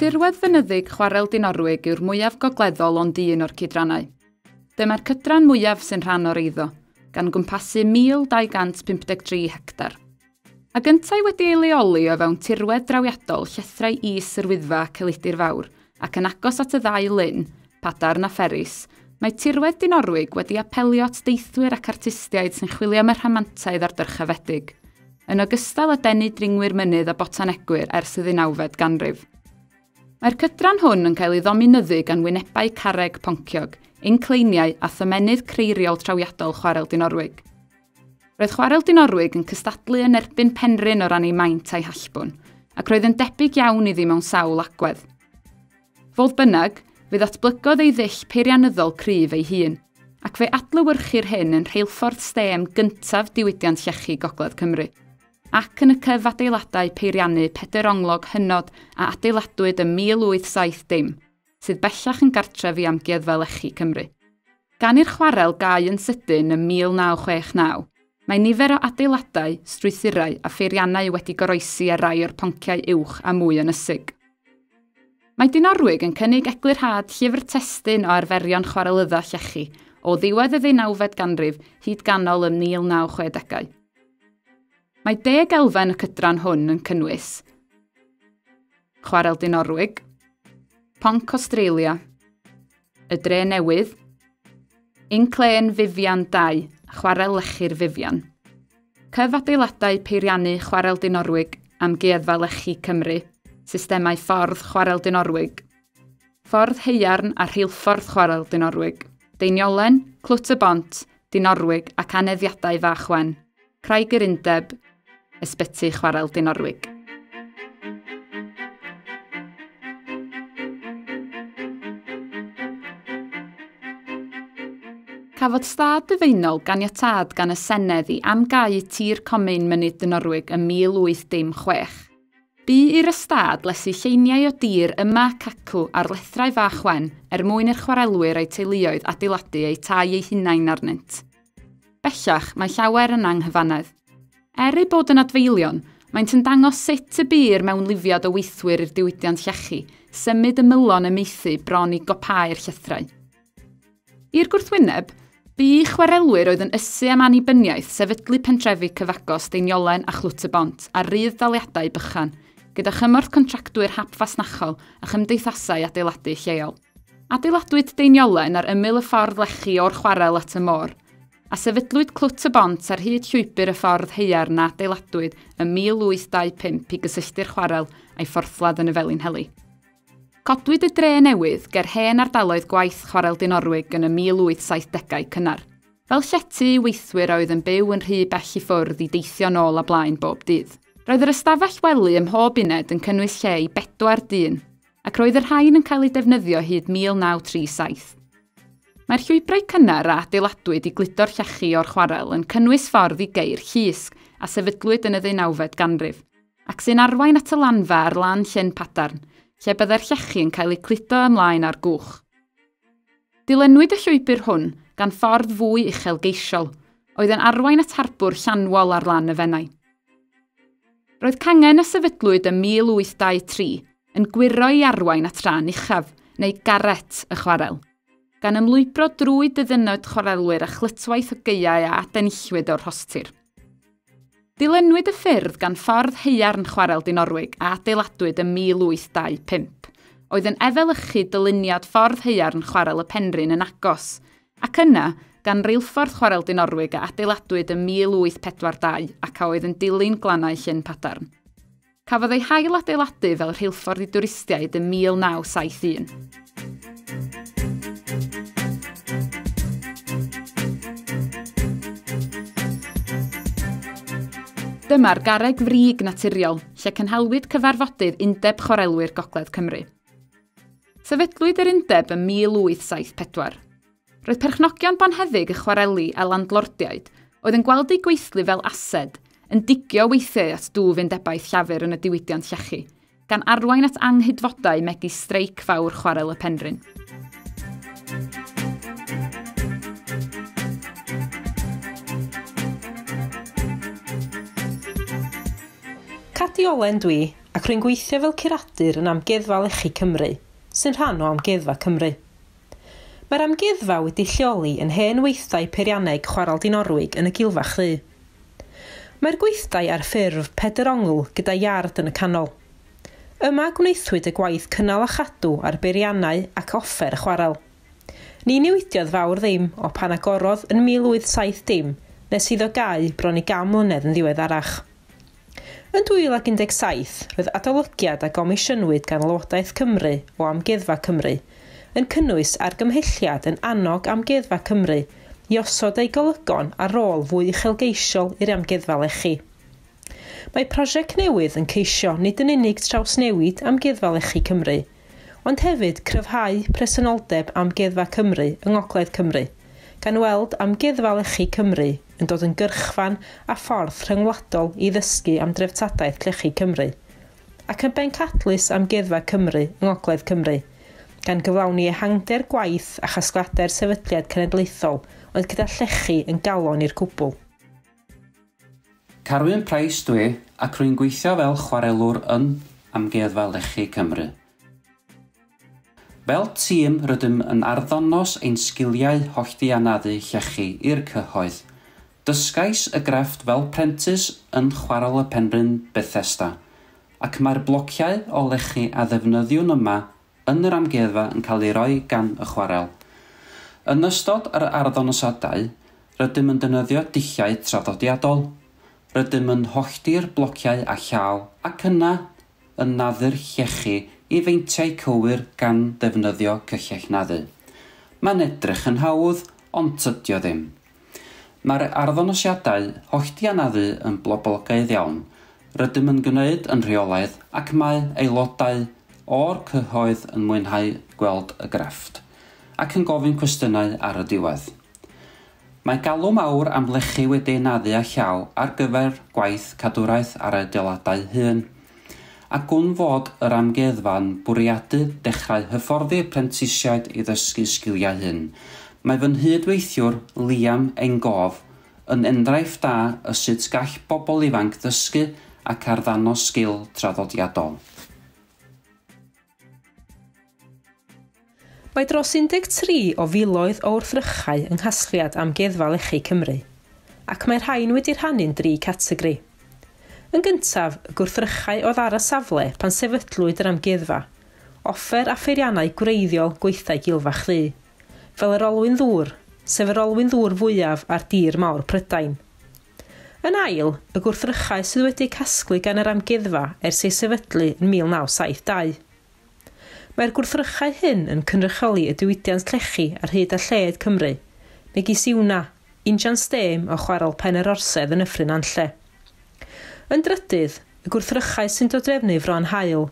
Tirwedd fynyddig chwarel Dinorwig yw'r mwyaf gogleddol ond un o'r cydrannau. Dyma'r cydran mwyaf sy'n rhan o'r eiddo, gan gwmpasu 1,253 hectar. A gyntau wedi ei leoli o fewn tirwedd drawiadol llethrau is yr Wyddfa Celidir Fawr ac yn agos at y ddau lyn, Padarn a Pheris, mae tirwedd Dinorwig wedi apelio at deithwyr ac artistiaid sy'n chwilio am y rhamantaidd a'r dyrchafedig, yn ogystal â denu dringwyr mynydd a botanegwyr ers y 19fed ganrif. Mae'r cydran hwn yn cael ei ddominyddu gan wynebau carreg ponciog, incleiniau a thomenydd creiriol trawiadol chwarel Dinorwig. Roedd chwarel Dinorwig yn cystadlu yn erbyn penryn o ran ei maint a'i hallbwn, ac roedd yn debyg iawn iddi mewn sawl agwedd. Fodd bynnag, fe ddatblygodd ei ddull peirianyddol cryf ei hun, ac fe adlewyrchu'r hyn yn rheilffordd stêm gyntaf diwydiant llechi Gogledd Cymru, ac yn y cyfadeiladau peiriannu Peder Onglog hynod a adeiladwyd ym 1870, sydd bellach yn gartref i amgueddfa lechi Cymru. Gan i'r chwarel gau yn sydyn ym 1969, mae nifer o adeiladau, strwythurau a pheiriannau wedi goroesi ar rai o'r ponciau uwch a mwy ynysig. Mae Dinorwig yn cynnig eglurhad llyfr testun o arferion chwarelydda llechi o ddiwedd y 19fed ganrif hyd ganol y 1960au. Mae 10 elfen y cydran hwn yn cynnwys chwarel Dinorwig, Ponc Australia, y Dre Newydd, Inclên Fifian 2, chwarel lechi'r Fifian, cyfadeiladau peiriannu chwarel Dinorwig amgueddfa lechi Cymru, systemau ffordd chwarel Dinorwig, ffordd haearn a rheilffordd chwarel Dinorwig, Deiniolen, Clwt y Bont, Dinorwig ac aneddiadau Fachwen, Craig yr Undeb, ysbyty chwarel Dinorwig. Cafodd stad Dyfeinol ganiatâd gan y Senedd i amgau tir comin mynydd Dinorwig ym 1816. Bu i'r ystad lesu lleiniau o dir yma ac acw ar lethrau Fachwen mwyn i'r chwarelwyr a'i teuluoedd adeiladu eu tai eu hunain arnynt. Bellach mae llawer yn anghyfannedd. Eu bod yn adfeilion, maent yn dangos sut y byr mewn lifiad o weithwyr i'r diwydiant llechi, symud y mylon ymeithu bron i gopau'r llythrau. I'r gwrthwyneb, bu chwarelwyr oedd yn ysu am annibyniaeth sefydlu pentrefi cyfagos Deiniolen a Chlwt y Bont a rydd daliadau bychan, gyda chymorth contractwyr hap fasnachol a chymdeithasau adeiladu lleol. Adeiladwyd Deiniolen ar ymyl y ffordd lechi o'r chwarel at y môr, a sefydlwyd Clwt y Bont ar hyd llwybr y ffordd haearn na adeiladwyd ym 1825 i gysylltu'r chwarel a'i fforthlad yn y Felin Heli. Codwyd y Dre Newydd ger hen ardaloedd gwaith chwarel Dinorwig yn y 1870au cynnar, fel llety weithwyr oedd yn byw yn rhy bell i ffwrdd i deithio nôl a blaen bob dydd. Roedd yr ystafell wely ym mhob uned yn cynnwys lle i 4 dyn, ac roedd yr rhain yn cael ei defnyddio hyd 1937. Mae'r llwybrau cynnar a adeiladwyd i gludo'r llechi o'r chwarel yn cynnwys ffordd i geir llysg a sefydlwyd yn y 19fed ganrif, ac sy'n arwain at y lanfa ar lan Llyn Padarn, lle byddai'r llechi yn cael ei cludo ymlaen ar gwch. Dilynwyd y llwybr hwn gan ffordd fwy uchelgeisiol, oedd yn arwain at harbwr Llanwol ar lan y Fenai. Roedd cangen y sefydlwyd ym 1823 yn gwiro i arwain at ran uchaf, neu garet y chwarel, gan ymlwybro drwy dyddynod chwarelwyr a chlytwaith o geiau a adenillwyd o'r rhostir. Dilynwyd y ffyrdd gan ffordd haearn chwarel Dinorwig a adeiladwyd ym 1825, oedd yn efelychu dyluniad ffordd haearn chwarel y Penrhyn yn agos, ac yna gan reilffordd chwarel Dinorwig a adeiladwyd ym 1842 ac a oedd yn dilyn glannau Llyn Padarn. Cafodd ei hail adeiladu fel rheilffordd i dwristiaid ym 1971. Dyma'r garreg frig naturiol, lle cynhalwyd cyfarfodydd Undeb Chwarelwyr Gogledd Cymru. Sefydlwyd yr Undeb ym 1874. Roedd perchnogion bonheddig y chwareli a landlordiaid oedd yn gweld eu gweithlu fel ased, yn digio weithiau at dwf undebaeth llafur yn y diwydiant llechi, gan arwain at anghydfodau megis streic fawr chwarel y Penrhyn. Cadiolen dwi, ac rwy'n gweithio fel curadur yn Amgueddfa Lechi Cymru, sy'n rhan o Amgueddfa Cymru. Mae'r amgueddfa wedi lleoli yn hen weithdai peirianneg chwaral Dinorwig yn y Gilfach Ddu. Mae'r gweithdai ar ffurf Pedr Ongl gyda iard yn y canol. Yma gwneithwyd y gwaith cynnal a chadw ar beiriannau ac offer y chwaral. Ni newidiodd fawr ddim o pan agorodd yn 1870 nes iddo gau bron i 100 mlynedd yn ddiweddarach. Yn 2017, roedd adolygiad a gomisiynwyd gan Lywodraeth Cymru o Amgueddfa Cymru yn cynnwys argymhelliad yn annog Amgueddfa Cymru i osod ei golygon ar ôl fwy uchelgeisiol i'r Amgueddfa Lechi. Mae prosiect newydd yn ceisio nid yn unig trawsnewid Amgueddfa Lechi Cymru, ond hefyd cryfhau presenoldeb Amgueddfa Cymru yng Ngogledd Cymru, gan weld Amgueddfa Lechi Cymru yn dod yn gyrchfan a ffordd rhyngwladol i ddysgu am dreftadaeth Lechi Cymru, ac yn bencadlys Amgueddfa Cymru yng Ngogledd Cymru, gan gyflawni ehangder gwaith a chasgliadau'r sefydliad cenedlaethol oedd gyda llechi yn galon i'r cwbl. Carwyn Price dwi ac rwy'n gweithio fel chwarelwr yn Amgueddfa Lechi Cymru. Fel tîm rydym yn arddonos ein sgiliau hollti anaddu llechi i'r cyhoedd. Dysgais y grefft fel prentis yn chwarel y Penrhyn Bethesda, ac mae'r blociau o lechi a ddefnyddiwn yma yn yr amgueddfa yn cael ei roi gan y chwarel. Yn ystod yr arddonosadau, rydym yn defnyddio dulliau traddodiadol, rydym yn hollti'r blociau a llaw ac yna yn naddu'r llechi i feintiau cywir gan ddefnyddio cyllell naddu. Mae'n edrych yn hawdd, ond tydio ddim. Mae'r arddonoshiadau hollti anaddu yn bloblogaidd iawn, rydym yn gwneud yn rheolaidd ac mae aelodau o'r cyhoedd yn mwynhau gweld y grefft ac yn gofyn cwestiynau ar y diwedd. Mae galw mawr am lechi wedi naddu a llaw ar gyfer gwaith cadwraeth ar y adeiladau hyn, ac wrth fod yr amgueddfa'n bwriadu dechrau hyfforddi prentisiaid i ddysgu sgiliau hyn, mae fy nhydweithiwr Liam Engof yn enghraifft da y sut gall bobl ifanc ddysgu ac arddanno sgil traddodiadol. Mae dros 13 o filoedd o wrthrychau yng nghasgliad Amgueddfa Lechi Cymru, ac mae'r rhain wedi rhannu'n 3 categori. Yn gyntaf, y gwrthrychau oedd ar y safle pan sefydlwyd yr amgueddfa, offer a pheiriannau gwreiddiol gweithdai Gilfach Ddu, fel yr olwyn ddŵr, sef yr olwyn ddŵr fwyaf ar dir mawr Prydain. Yn ail, y gwrthrychau sydd wedi casglu gan yr amgueddfa ers ei sefydlu yn 1972. Mae'r gwrthrychau hyn yn cynrychioli y diwydiant llechi ar hyd a lled Cymru, megis Iwna, injan stêm o chwarel Pen yr Orsedd yn Nyffryn Anlle. Yn drydydd, y gwrthrychau sy'n dod drefnu Fron Haul,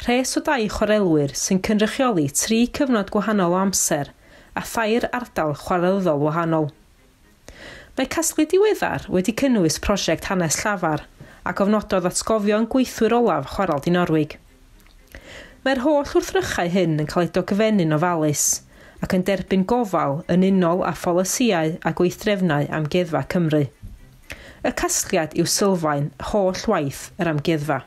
rhes o 2 chwarelwyr sy'n cynrychioli 3 cyfnod gwahanol o amser a 2 ardal chwarelyddol wahanol. Mae casglu diweddar wedi cynnwys prosiect hanes llafar a gofnododd atgofion gweithwyr olaf chwarel Dinorwig. Mae'r holl wrthrychau hyn yn cael ei dogfennu'n ofalus ac yn derbyn gofal yn unol â pholisiau a gweithdrefnau Amgueddfa Cymru. Y casgliad yw sylfaen holl waith yr amgueddfa.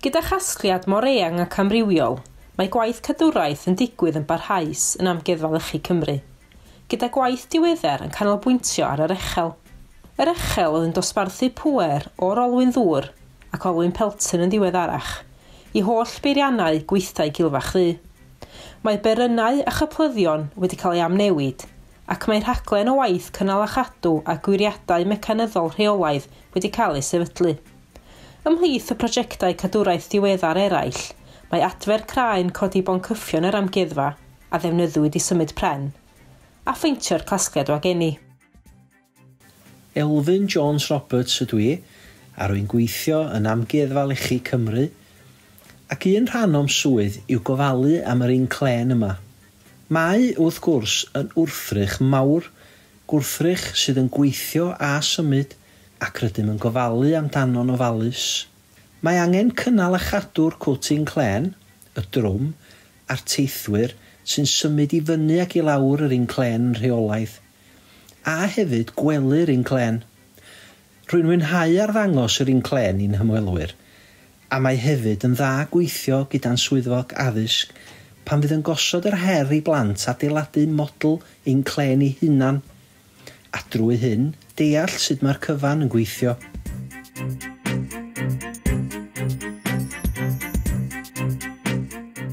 Gyda chasgliad mor eang ac amrywiol, mae gwaith cadwraeth yn digwydd yn barhaus yn Amgueddfa Lechi Cymru, gyda gwaith diweddar yn canolbwyntio ar yr echel. Yr echel oedd yn dosbarthu pŵer o'r olwyn ddŵr ac olwyn peltyn yn ddiweddarach i holl beiriannau gweithdai Gilfach Ddu. Mae berynnau a chyplyddion wedi cael ei amnewid, ac mae'r rhaglen o waith cynnal a chadw a gwiriadau mecanyddol rheolaidd wedi cael ei sefydlu. Ymhlith y prosiectau cadwraeth diweddar eraill, mae adfer craen codi boncyffion yr amgueddfa a ddefnyddiwyd i symud pren, a ffeintio'r casgliad o ageni. Elfyn Jones Roberts ydw i, a rwy'n gweithio yn Amgueddfa Lechi Cymru, ac un rhan o'm swydd yw gofalu am yr un clen yma. Mae, wrth gwrs, yn wrthrych mawr, gwrthrych sydd yn gweithio a symud ac rydym yn gofalu amdano'n ofalus. Mae angen cynnal a chadw'r cwtyn clen, y drwm, a'r teithwyr sy'n symud i fyny ac i lawr yr un clen yn rheolaidd, a hefyd gwely'r un clen. Rwy'n mwynhau arddangos yr un clen i'n hymwelwyr, A mae hefyd yn dda gweithio gyda'n swyddog addysg pan fydd yn gosod yr her i blant adeiladu model ein clen eu hunan. A drwy hyn, deall sut mae'r cyfan yn gweithio.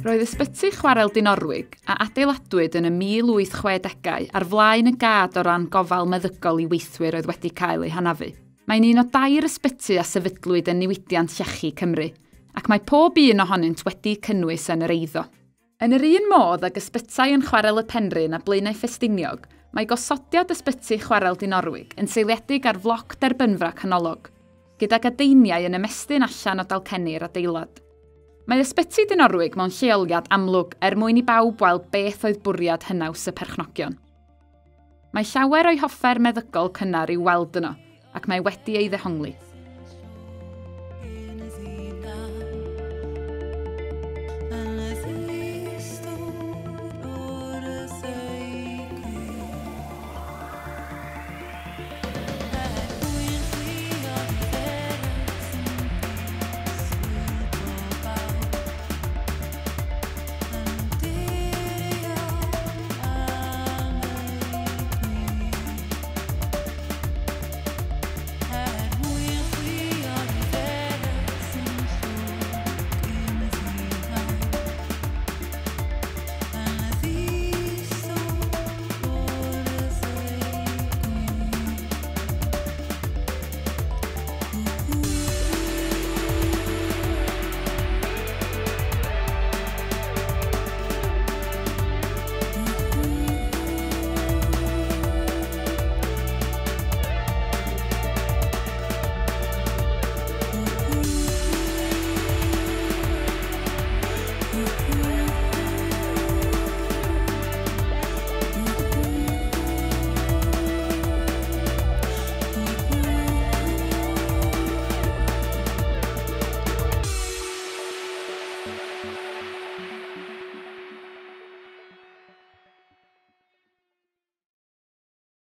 Roedd ysbyty chwarel Dinorwig a adeiladwyd yn y 1860au ar flaen y gad o ran gofal meddygol i weithwyr oedd wedi cael eu hanafu. Mae'n un o 2 ysbyty a sefydlwyd yn Niwyddiant Llechi Cymru, ac mae pob un ohonynt wedi cynnwys yn yr eiddo. Yn yr un modd ag ysbytau yn chwarel y Penrhyn a Blaenau Ffestiniog, mae gosodiad ysbyty chwarel Dinorwig yn seiliedig ar floc derbynfra canolog, gyda gadeiniau yn ymestyn allan o dalcennu'r adeilad. Mae ysbyty Dinorwig mewn lleoliad amlwg mwyn i bawb weld beth oedd bwriad hynaws y perchnogion. Mae llawer o'i hoffer meddygol cynnar i'w weld yno, ac mae wedi ei ddehongli.